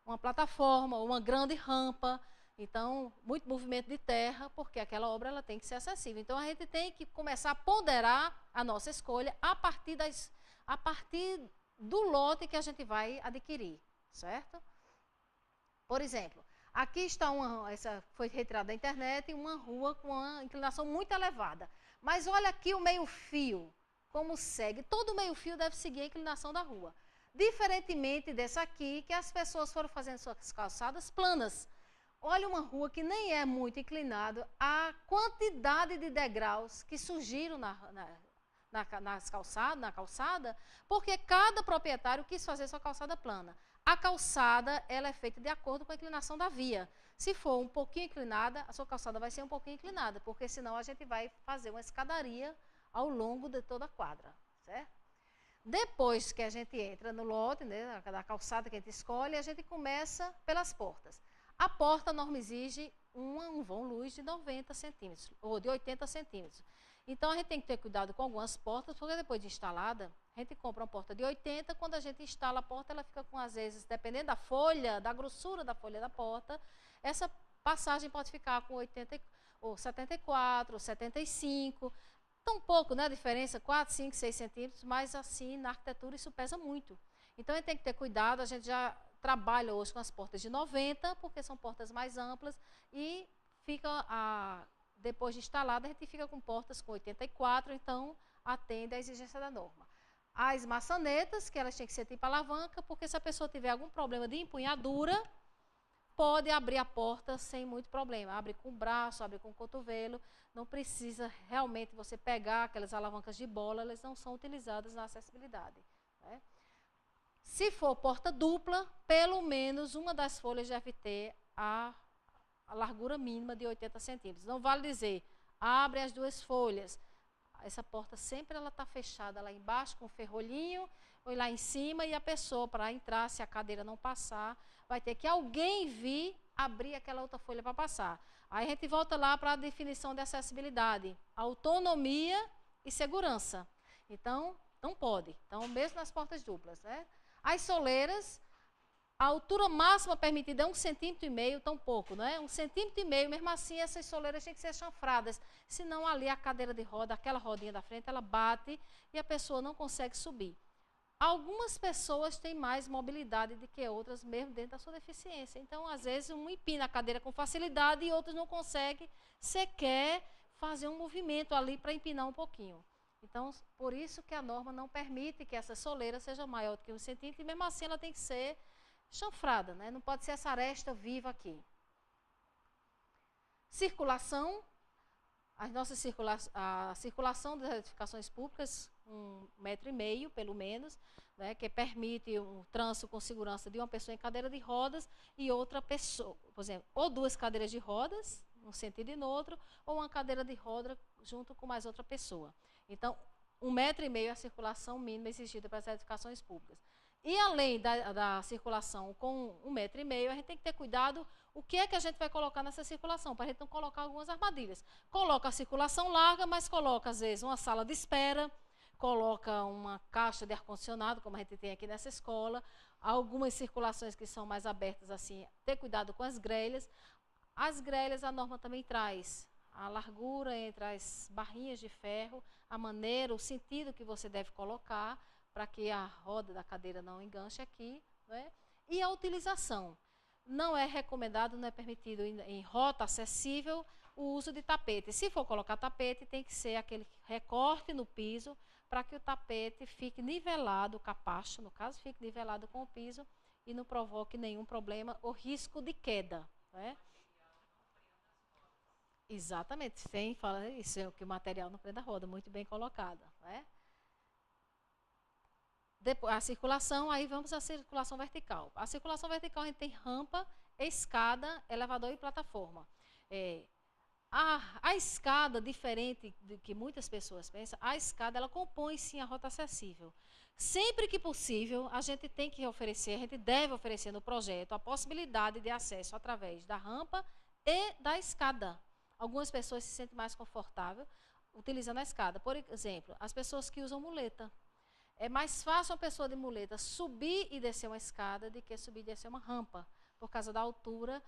S1: Uma plataforma, uma grande rampa, então, muito movimento de terra, porque aquela obra ela tem que ser acessível. Então, a gente tem que começar a ponderar a nossa escolha a partir do lote que a gente vai adquirir, certo? Por exemplo, aqui está essa foi retirada da internet, uma rua com uma inclinação muito elevada. Mas olha aqui o meio-fio, como segue. Todo meio-fio deve seguir a inclinação da rua. Diferentemente dessa aqui, que as pessoas foram fazendo suas calçadas planas. Olha uma rua que nem é muito inclinada, a quantidade de degraus que surgiram na calçada, porque cada proprietário quis fazer sua calçada plana. A calçada ela é feita de acordo com a inclinação da via. Se for um pouquinho inclinada, a sua calçada vai ser um pouquinho inclinada, porque senão a gente vai fazer uma escadaria ao longo de toda a quadra, certo? Depois que a gente entra no lote, né, da calçada que a gente escolhe, a gente começa pelas portas. A porta, a norma exige um vão-luz de 90 centímetros, ou de 80 centímetros. Então, a gente tem que ter cuidado com algumas portas, porque depois de instalada, a gente compra uma porta de 80, quando a gente instala a porta, ela fica com, às vezes, dependendo da folha, da grossura da folha da porta, essa passagem pode ficar com 80, ou 74, ou 75, tão pouco, né, a diferença, 4, 5, 6 centímetros, mas assim, na arquitetura, isso pesa muito. Então, a gente tem que ter cuidado, a gente já trabalha hoje com as portas de 90, porque são portas mais amplas, e depois de instalada, a gente fica com portas com 84, então atende à exigência da norma. As maçanetas, que elas têm que ser tipo alavanca, porque se a pessoa tiver algum problema de empunhadura, pode abrir a porta sem muito problema. Abre com o braço, abre com o cotovelo, não precisa realmente você pegar aquelas alavancas de bola, elas não são utilizadas na acessibilidade, né? Se for porta dupla, pelo menos uma das folhas deve ter a largura mínima de 80 centímetros. Não vale dizer, abre as duas folhas. Essa porta sempre está fechada lá embaixo com ferrolhinho, ou lá em cima, e a pessoa, para entrar, se a cadeira não passar, vai ter que alguém vir abrir aquela outra folha para passar. Aí a gente volta lá para a definição de acessibilidade, autonomia e segurança. Então, não pode. Então, mesmo nas portas duplas, né? As soleiras, a altura máxima permitida é 1,5 cm, tão pouco, não é? 1,5 cm, mesmo assim, essas soleiras têm que ser chanfradas, senão ali a cadeira de roda, aquela rodinha da frente, ela bate e a pessoa não consegue subir. Algumas pessoas têm mais mobilidade do que outras, mesmo dentro da sua deficiência. Então, às vezes, um empina a cadeira com facilidade e outros não conseguem sequer fazer um movimento ali para empinar um pouquinho. Então, por isso que a norma não permite que essa soleira seja maior do que 1 centímetro, e mesmo assim ela tem que ser chanfrada, né? Não pode ser essa aresta viva aqui. Circulação. A circulação das edificações públicas, 1,5 m, pelo menos, né, que permite um trânsito com segurança de uma pessoa em cadeira de rodas e outra pessoa, por exemplo, ou 2 cadeiras de rodas, num sentido e no outro, ou uma cadeira de roda junto com mais outra pessoa. Então, 1,5 m é a circulação mínima exigida para as edificações públicas. E além da circulação com 1,5 m, a gente tem que ter cuidado o que é que a gente vai colocar nessa circulação, para a gente não colocar algumas armadilhas. Coloca a circulação larga, mas coloca, às vezes, uma sala de espera, coloca uma caixa de ar-condicionado, como a gente tem aqui nessa escola, algumas circulações que são mais abertas, assim, ter cuidado com as grelhas. As grelhas, a norma também traz a largura entre as barrinhas de ferro, a maneira, o sentido que você deve colocar, para que a roda da cadeira não enganche aqui, né? E a utilização. Não é recomendado, não é permitido em rota acessível o uso de tapete. Se for colocar tapete, tem que ser aquele recorte no piso, para que o tapete fique nivelado, o capacho, no caso, fique nivelado com o piso e não provoque nenhum problema ou risco de queda, né? Exatamente, sem falar isso, é o que o material não prende a roda, muito bem colocado, né? Depois, a circulação, aí vamos à circulação vertical. A circulação vertical a gente tem rampa, escada, elevador e plataforma. A escada, diferente do que muitas pessoas pensam, a escada ela compõe sim a rota acessível. Sempre que possível, a gente tem que oferecer, a gente deve oferecer no projeto a possibilidade de acesso através da rampa e da escada. Algumas pessoas se sentem mais confortáveis utilizando a escada. Por exemplo, as pessoas que usam muleta. É mais fácil uma pessoa de muleta subir e descer uma escada do que subir e descer uma rampa, por causa da altura,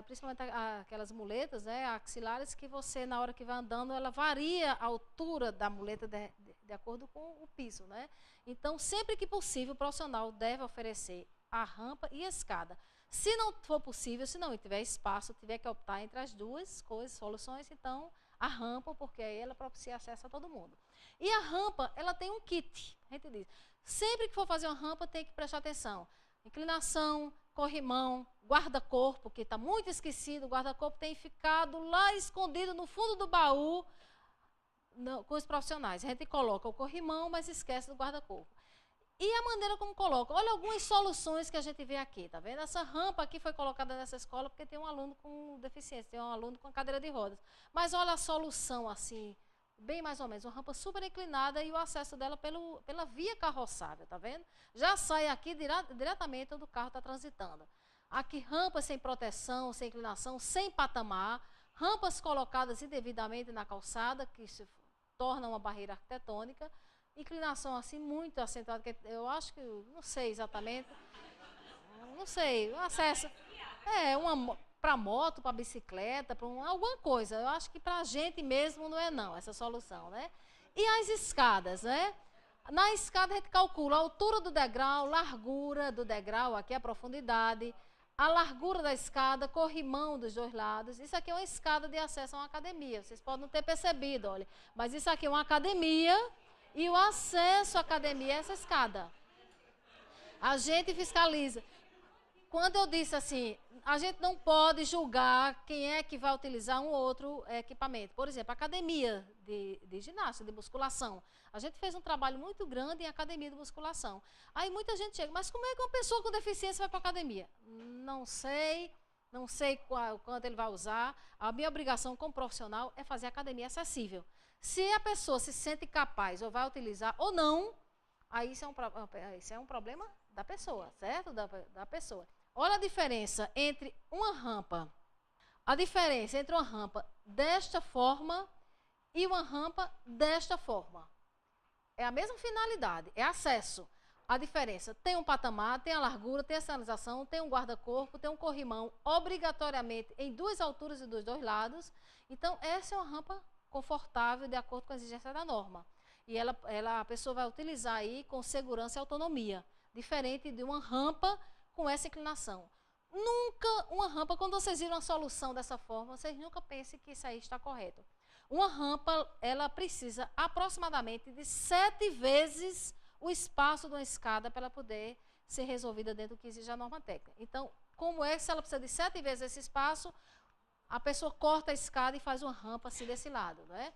S1: principalmente aquelas muletas, né, axilares, que você, na hora que vai andando, ela varia a altura da muleta de acordo com o piso, né? Então, sempre que possível, o profissional deve oferecer a rampa e a escada. Se não for possível, se não tiver espaço, tiver que optar entre as duas soluções, então a rampa, porque aí ela propicia acesso a todo mundo. E a rampa, ela tem um kit, a gente diz. Sempre que for fazer uma rampa, tem que prestar atenção. Inclinação, corrimão, guarda-corpo, que está muito esquecido, o guarda-corpo tem ficado lá escondido no fundo do baú com os profissionais. A gente coloca o corrimão, mas esquece do guarda-corpo. E a maneira como coloca. Olha algumas soluções que a gente vê aqui, tá vendo? Essa rampa aqui foi colocada nessa escola porque tem um aluno com deficiência, tem um aluno com cadeira de rodas. Mas olha a solução assim, bem mais ou menos, uma rampa super inclinada e o acesso dela pela via carroçável, tá vendo? Já sai aqui diretamente onde o carro está transitando. Aqui rampas sem proteção, sem inclinação, sem patamar, rampas colocadas indevidamente na calçada, que se torna uma barreira arquitetônica. Inclinação assim muito acentuada, que eu acho que, não sei exatamente, não sei, acesso, para moto, para bicicleta, para alguma coisa. Eu acho que para a gente mesmo não é não, essa solução, né? E as escadas, né? Na escada a gente calcula a altura do degrau, largura do degrau, aqui a profundidade, a largura da escada, corrimão dos dois lados. Isso aqui é uma escada de acesso a uma academia, vocês podem não ter percebido, olha, mas isso aqui é uma academia. E o acesso à academia é essa escada. A gente fiscaliza. Quando eu disse assim, a gente não pode julgar quem é que vai utilizar um ou outro equipamento. Por exemplo, academia de ginástica, de musculação. A gente fez um trabalho muito grande em academia de musculação. Aí muita gente chega, mas como é que uma pessoa com deficiência vai para a academia? Não sei quanto ele vai usar. A minha obrigação como profissional é fazer a academia acessível. Se a pessoa se sente capaz ou vai utilizar ou não, aí isso é um problema da pessoa, certo? Da pessoa. Olha a diferença entre uma rampa. A diferença entre uma rampa desta forma e uma rampa desta forma. É a mesma finalidade, é acesso. A diferença, tem um patamar, tem a largura, tem a sinalização, tem um guarda-corpo, tem um corrimão, obrigatoriamente em 2 alturas e dos 2 lados. Então, essa é uma rampa confortável de acordo com a exigência da norma. E a pessoa vai utilizar aí com segurança e autonomia, diferente de uma rampa com essa inclinação. Nunca uma rampa, quando vocês viram uma solução dessa forma, vocês nunca pensem que isso aí está correto. Uma rampa, ela precisa aproximadamente de 7 vezes o espaço de uma escada para ela poder ser resolvida dentro do que exige a norma técnica. Então, como é que se ela precisa de 7 vezes esse espaço, a pessoa corta a escada e faz uma rampa assim desse lado, né?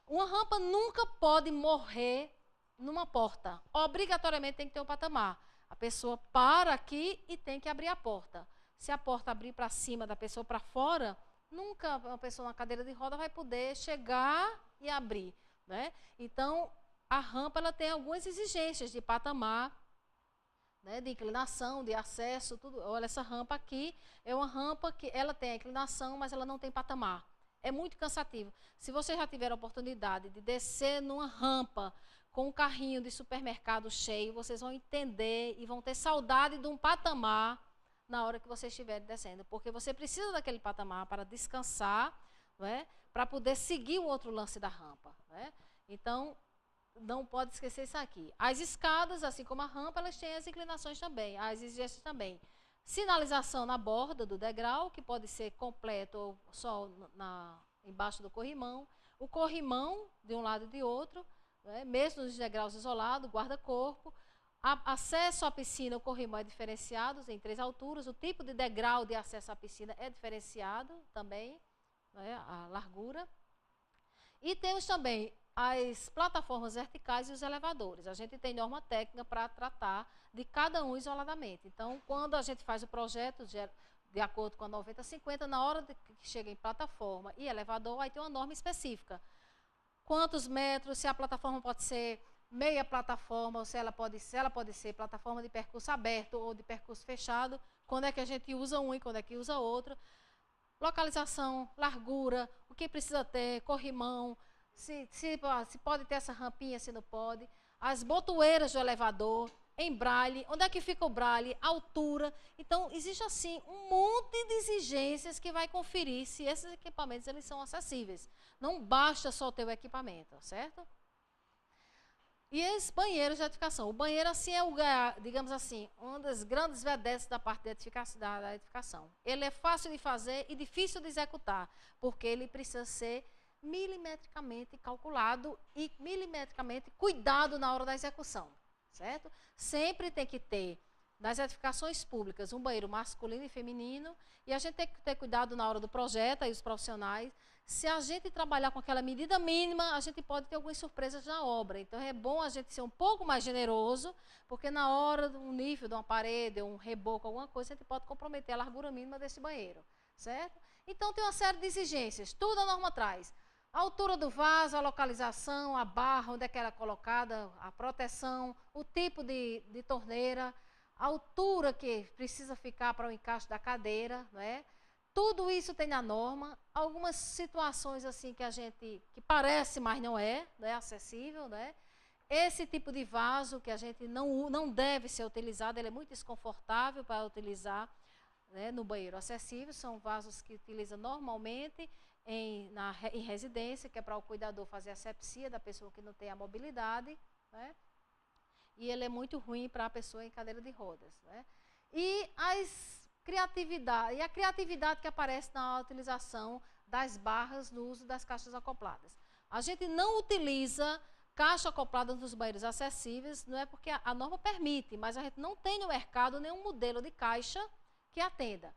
S1: Uma rampa nunca pode morrer numa porta. Obrigatoriamente tem que ter um patamar. A pessoa para aqui e tem que abrir a porta. Se a porta abrir para cima da pessoa para fora, nunca uma pessoa na cadeira de roda vai poder chegar e abrir, né? Então, a rampa ela tem algumas exigências de patamar, né, de inclinação, de acesso, tudo. Olha, essa rampa aqui é uma rampa que ela tem a inclinação, mas ela não tem patamar. É muito cansativo. Se você já tiver a oportunidade de descer numa rampa com um carrinho de supermercado cheio, vocês vão entender e vão ter saudade de um patamar na hora que vocês estiverem descendo, porque você precisa daquele patamar para descansar, né, para poder seguir o outro lance da rampa, né? Então, não pode esquecer isso aqui. As escadas, assim como a rampa, elas têm as inclinações também, as exigências também. Sinalização na borda do degrau, que pode ser completo ou só embaixo do corrimão. O corrimão, de um lado e de outro, né, mesmo nos degraus isolados, guarda-corpo. Acesso à piscina, o corrimão é diferenciado em 3 alturas. O tipo de degrau de acesso à piscina é diferenciado também, né, a largura. E temos também as plataformas verticais e os elevadores. A gente tem norma técnica para tratar de cada um isoladamente. Então, quando a gente faz o projeto de acordo com a 9050, na hora que chega em plataforma e elevador, aí tem uma norma específica. Quantos metros, se a plataforma pode ser meia plataforma, ou se ela pode ser plataforma de percurso aberto ou de percurso fechado, quando é que a gente usa um e quando é que usa outro. Localização, largura, o que precisa ter, corrimão, se pode ter essa rampinha, se não pode. As botoeiras do elevador, em braille, onde é que fica o braille, altura. Então, existe assim um monte de exigências que vai conferir se esses equipamentos eles são acessíveis. Não basta só ter o equipamento, certo? E os banheiros de edificação. O banheiro, assim, é o, digamos assim, uma das grandes vedetas da parte da edificação. Ele é fácil de fazer e difícil de executar, porque ele precisa ser milimetricamente calculado e milimetricamente cuidado na hora da execução, certo? Sempre tem que ter, nas edificações públicas, um banheiro masculino e feminino, e a gente tem que ter cuidado na hora do projeto, aí os profissionais. Se a gente trabalhar com aquela medida mínima, a gente pode ter algumas surpresas na obra. Então, é bom a gente ser um pouco mais generoso, porque na hora do nível de uma parede, um reboco, alguma coisa, a gente pode comprometer a largura mínima desse banheiro, certo? Então, tem uma série de exigências, tudo a norma traz. A altura do vaso, a localização, a barra, onde é que ela é colocada, a proteção, o tipo de torneira, a altura que precisa ficar para o encaixe da cadeira, não é? Tudo isso tem na norma. Algumas situações assim que parece, mas não é acessível, né? Esse tipo de vaso que a gente não deve ser utilizado, ele é muito desconfortável para utilizar, né, no banheiro acessível. São vasos que utiliza normalmente em residência, que é para o cuidador fazer asepsia da pessoa que não tem a mobilidade, né? E ele é muito ruim para a pessoa em cadeira de rodas, né? E a criatividade que aparece na utilização das barras no uso das caixas acopladas. A gente não utiliza caixa acoplada nos banheiros acessíveis, não é porque a norma permite, mas a gente não tem no mercado nenhum modelo de caixa que atenda.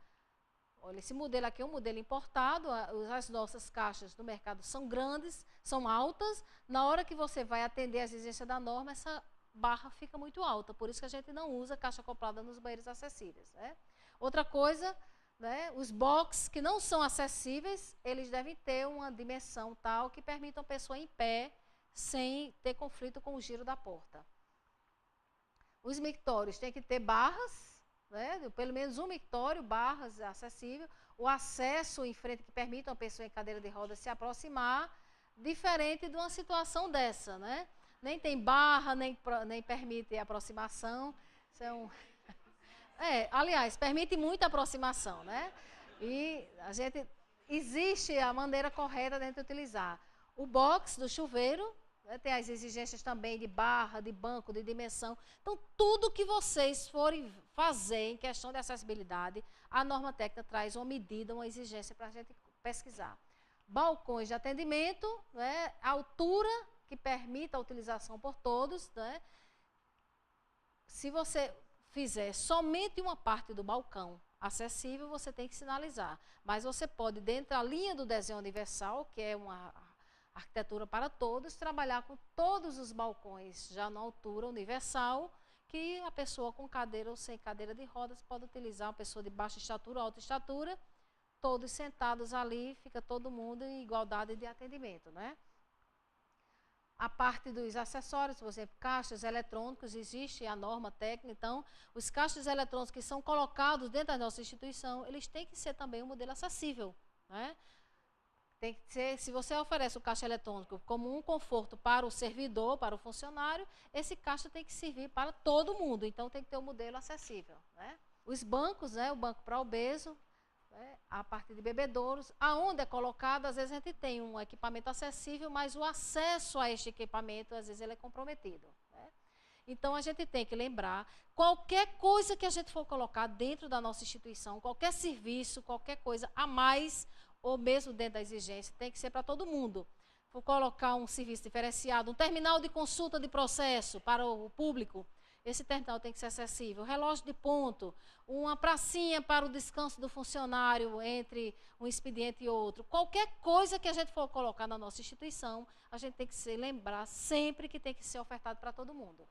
S1: Olha, esse modelo aqui é um modelo importado, as nossas caixas no mercado são grandes, são altas. Na hora que você vai atender as exigências da norma, essa barra fica muito alta, por isso que a gente não usa caixa acoplada nos banheiros acessíveis, né? Outra coisa, né, os box que não são acessíveis, eles devem ter uma dimensão tal que permita a pessoa em pé, sem ter conflito com o giro da porta. Os mictórios têm que ter barras, né, pelo menos um mictório, barras acessível, o acesso em frente que permita a pessoa em cadeira de rodas se aproximar, diferente de uma situação dessa, né? Nem tem barra, nem permite aproximação. São... aliás, permite muita aproximação, né? E existe a maneira correta de utilizar. O box do chuveiro, né, tem as exigências também de barra, de banco, de dimensão. Então, tudo que vocês forem fazer em questão de acessibilidade, a norma técnica traz uma medida, uma exigência para a gente pesquisar. Balcões de atendimento, né, altura que permita a utilização por todos, né? Se você fizer somente uma parte do balcão acessível, você tem que sinalizar. Mas você pode, dentro da linha do desenho universal, que é a arquitetura para todos, trabalhar com todos os balcões já na altura universal, que a pessoa com cadeira ou sem cadeira de rodas pode utilizar, uma pessoa de baixa estatura ou alta estatura, todos sentados ali, fica todo mundo em igualdade de atendimento, né? A parte dos acessórios, por exemplo, caixas eletrônicos, existe a norma técnica, então, os caixas eletrônicos que são colocados dentro da nossa instituição, eles têm que ser também um modelo acessível, né? Tem que ser, se você oferece o caixa eletrônico como um conforto para o servidor, para o funcionário, esse caixa tem que servir para todo mundo, então tem que ter um modelo acessível, né? Os bancos, né, o banco para obeso, né, a parte de bebedouros, aonde é colocado, às vezes a gente tem um equipamento acessível, mas o acesso a este equipamento, às vezes ele é comprometido, né? Então a gente tem que lembrar, qualquer coisa que a gente for colocar dentro da nossa instituição, qualquer serviço, qualquer coisa a mais, ou mesmo dentro da exigência, tem que ser para todo mundo. Vou colocar um serviço diferenciado, um terminal de consulta de processo para o público, esse terminal tem que ser acessível. Relógio de ponto, uma pracinha para o descanso do funcionário entre um expediente e outro. Qualquer coisa que a gente for colocar na nossa instituição, a gente tem que se lembrar sempre que tem que ser ofertado para todo mundo.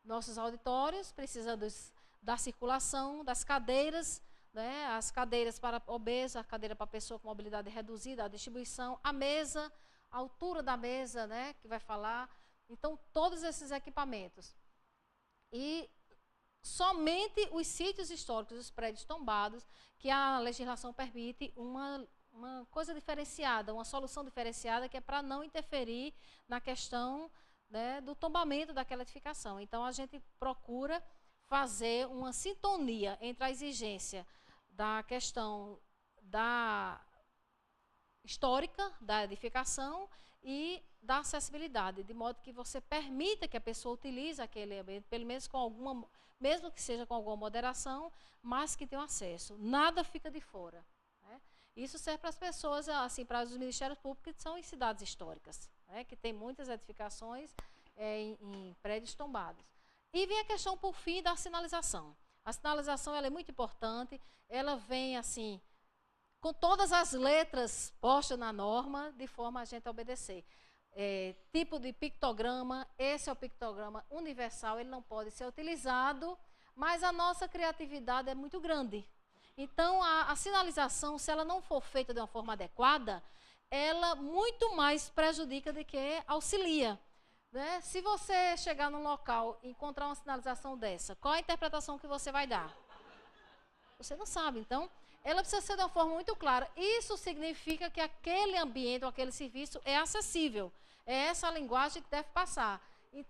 S1: Nossos auditórios precisam da circulação, das cadeiras, né, as cadeiras para obeso, a cadeira para pessoa com mobilidade reduzida, a distribuição, a mesa, a altura da mesa, né, que vai falar. Então, todos esses equipamentos. E somente os sítios históricos, os prédios tombados, que a legislação permite uma coisa diferenciada, uma solução diferenciada, que é para não interferir na questão, né, do tombamento daquela edificação. Então, a gente procura fazer uma sintonia entre a exigência da questão da histórica da edificação e da acessibilidade, de modo que você permita que a pessoa utilize aquele ambiente, pelo menos com alguma, mesmo que seja com alguma moderação, mas que tenha acesso. Nada fica de fora, né? Isso serve para as pessoas, assim, para os ministérios públicos que são em cidades históricas, né, que tem muitas edificações em prédios tombados. E vem a questão, por fim, da sinalização. A sinalização ela é muito importante, ela vem assim, com todas as letras postas na norma, de forma a gente obedecer. Tipo de pictograma, esse é o pictograma universal, ele não pode ser utilizado, mas a nossa criatividade é muito grande. Então, a sinalização, se ela não for feita de uma forma adequada, ela muito mais prejudica do que auxilia, né? Se você chegar num local e encontrar uma sinalização dessa, qual a interpretação que você vai dar? Você não sabe, então, ela precisa ser de uma forma muito clara. Isso significa que aquele ambiente ou aquele serviço é acessível. É essa a linguagem que deve passar.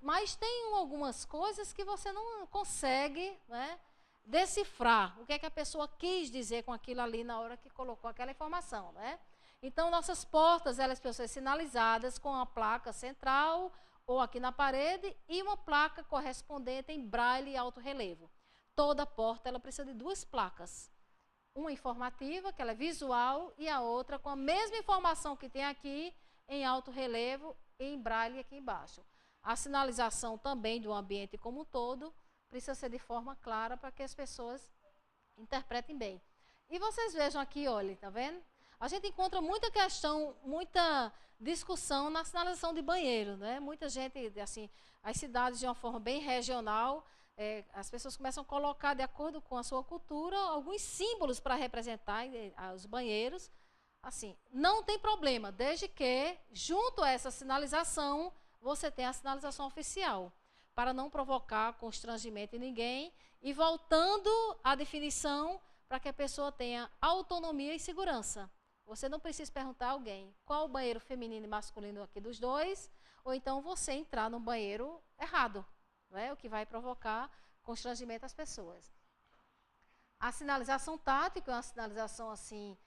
S1: Mas tem algumas coisas que você não consegue, né, decifrar. O que é que a pessoa quis dizer com aquilo ali na hora que colocou aquela informação, né? Então, nossas portas, elas precisam ser sinalizadas com a placa central ou aqui na parede e uma placa correspondente em braille e alto relevo. Toda porta ela precisa de duas placas. Uma informativa, que ela é visual, e a outra com a mesma informação que tem aqui, em alto relevo e em braille aqui embaixo. A sinalização também do ambiente como um todo precisa ser de forma clara para que as pessoas interpretem bem. E vocês vejam aqui, olha, tá vendo? A gente encontra muita questão, muita discussão na sinalização de banheiro, né? Muita gente, assim, as cidades de uma forma bem regional, as pessoas começam a colocar, de acordo com a sua cultura, alguns símbolos para representar os banheiros. Assim, não tem problema, desde que, junto a essa sinalização, você tenha a sinalização oficial, para não provocar constrangimento em ninguém, e voltando à definição, para que a pessoa tenha autonomia e segurança. Você não precisa perguntar a alguém qual o banheiro feminino e masculino aqui dos dois, ou então você entrar no banheiro errado, não é? O que vai provocar constrangimento às pessoas. A sinalização tátil, que é uma sinalização assim,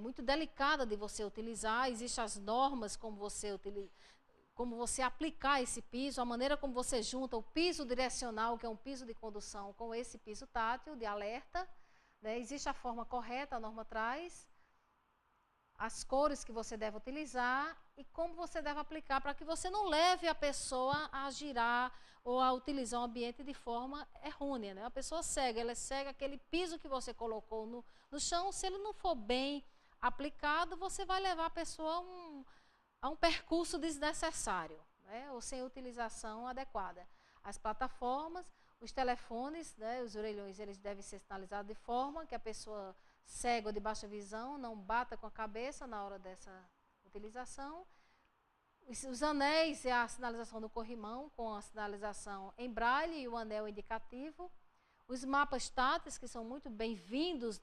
S1: muito delicada de você utilizar, existem as normas como você aplicar esse piso, a maneira como você junta o piso direcional, que é um piso de condução, com esse piso tátil de alerta, né? Existe a forma correta, a norma traz, as cores que você deve utilizar e como você deve aplicar para que você não leve a pessoa a girar ou a utilizar o ambiente de forma errônea, né? A pessoa cega, ela cega aquele piso que você colocou no chão, se ele não for bem aplicado, você vai levar a pessoa a um percurso desnecessário, né, ou sem utilização adequada. As plataformas, os telefones, né, os orelhões, eles devem ser sinalizados de forma que a pessoa cega ou de baixa visão não bata com a cabeça na hora dessa utilização. Os anéis é a sinalização do corrimão, com a sinalização em braille e o anel indicativo. Os mapas táteis, que são muito bem-vindos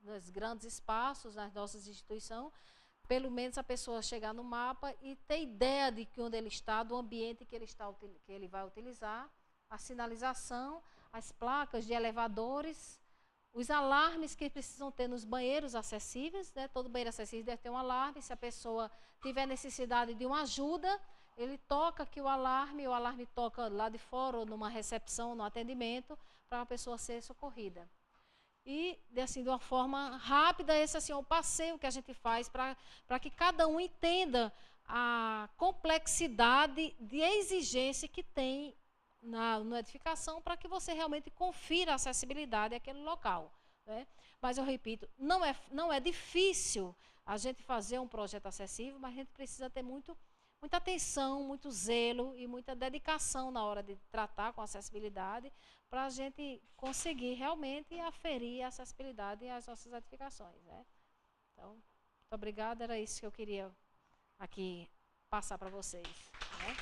S1: nos grandes espaços, nas nossas instituições, pelo menos a pessoa chegar no mapa e ter ideia de onde ele está, do ambiente que ele vai utilizar. A sinalização, as placas de elevadores, os alarmes que precisam ter nos banheiros acessíveis, né? Todo banheiro acessível deve ter um alarme. Se a pessoa tiver necessidade de uma ajuda, ele toca aqui o alarme toca lá de fora, ou numa recepção, no atendimento, para a pessoa ser socorrida. E, assim, de uma forma rápida, esse assim, é o passeio que a gente faz para que cada um entenda a complexidade de exigência que tem na edificação, para que você realmente confira a acessibilidade àquele local, né? Mas eu repito, não é difícil a gente fazer um projeto acessível, mas a gente precisa ter muita atenção, muito zelo e muita dedicação na hora de tratar com acessibilidade, para a gente conseguir realmente aferir a acessibilidade às nossas edificações, né? Então, muito obrigada, era isso que eu queria aqui passar para vocês, né?